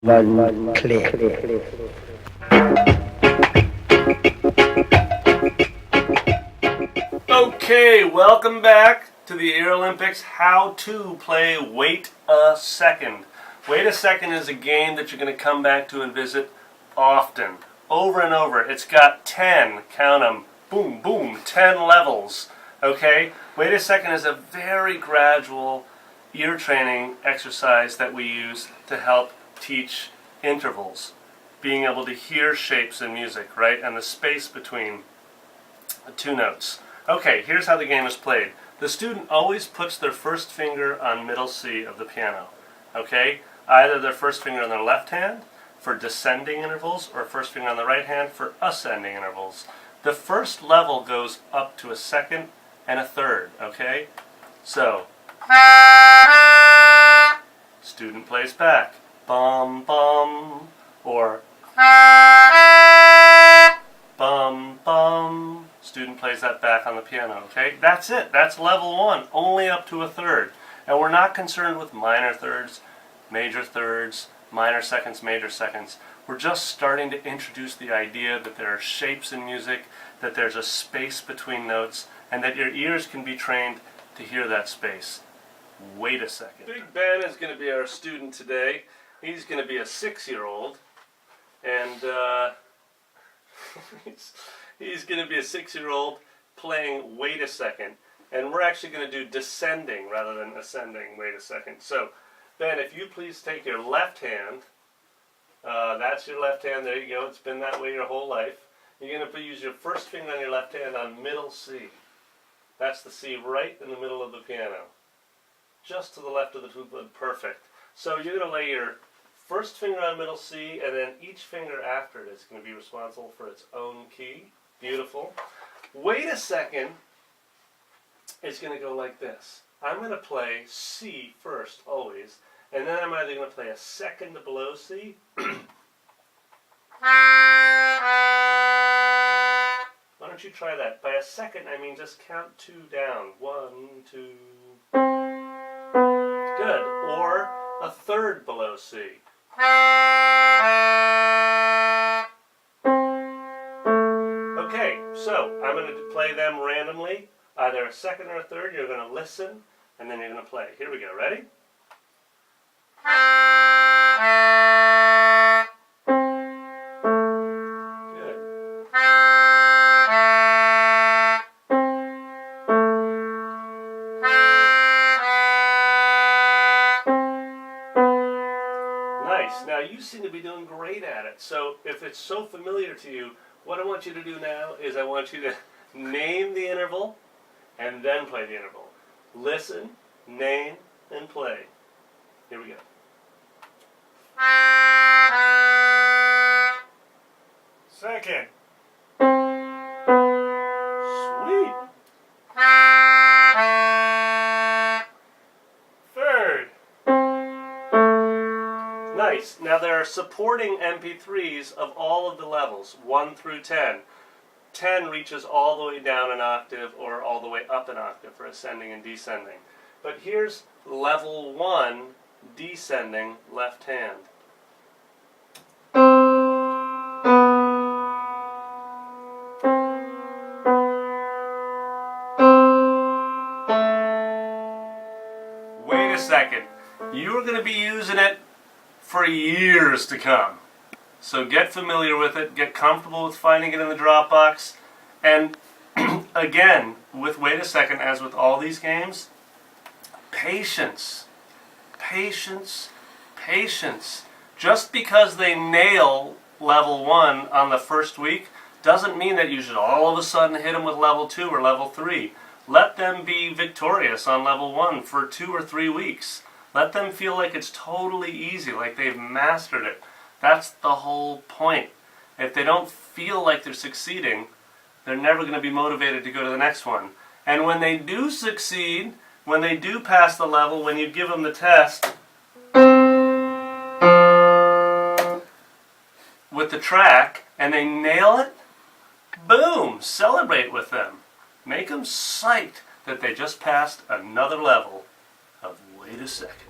One click. Okay, welcome back to the Air Olympics. How to play Wait a Second. Wait a Second is a game that you're going to come back to and visit often, over and over. It's got 10, count them, boom, boom, 10 levels. Okay, Wait a Second is a very gradual ear training exercise that we use to help teach intervals, being able to hear shapes in music, right, and the space between the two notes. Okay, here's how the game is played. The student always puts their first finger on middle C of the piano. Okay, either their first finger on their left hand for descending intervals or first finger on the right hand for ascending intervals. The first level goes up to a second and a third, okay? So, student plays back, bum bum, or bum bum. Student plays that back on the piano, okay? That's it. That's level one, only up to a third. And we're not concerned with minor thirds, minor seconds, major seconds. We're just starting to introduce the idea that there are shapes in music, that there's a space between notes, and that your ears can be trained to hear that space. Wait a second. Big Ben is going to be our student today. He's going to be a 6-year-old, and he's going to be a 6-year-old playing Wait a Second, and we're actually going to do descending rather than ascending. Wait a second. So, Ben, if you please take your left hand, that's your left hand, there you go, it's been that way your whole life. You're going to use your first finger on your left hand on middle C. That's the C right in the middle of the piano. Just to the left of the tuba, perfect. So you're going to lay your first finger on middle C, and then each finger after it is going to be responsible for its own key. Beautiful. Wait a second. It's going to go like this. I'm going to play C first, always, and then I'm either going to play a second below C. Why don't you try that? By a second, I mean just count 2 down. 1, 2. Good. Or a third below C. Okay, so I'm going to play them randomly, either a second or a third. You're going to listen, and then you're going to play. Here we go. Ready? Good. Nice. Now you seem to be doing great at it. So if it's so familiar to you, what I want you to do now is I want you to name the interval and then play the interval. Listen, name, and play. Here we go. Second. Sweet. Third. Nice. Now there are supporting MP3s of all of the levels, 1 through 10. 10 reaches all the way down an octave or all the way up an octave for ascending and descending. But here's level 1, descending, left hand. Wait a second. You are going to be using it for years to come. So get familiar with it, get comfortable with finding it in the Dropbox, and again, with Wait a Second, as with all these games, patience, patience, patience. Just because they nail level 1 on the first week doesn't mean that you should all of a sudden hit them with level 2 or level 3. Let them be victorious on level 1 for 2 or 3 weeks. Let them feel like it's totally easy, like they've mastered it. That's the whole point. If they don't feel like they're succeeding, they're never going to be motivated to go to the next one. And when they do succeed, when they do pass the level, when you give them the test with the track, and they nail it, boom, celebrate with them. Make them psyched that they just passed another level of Wait a Second.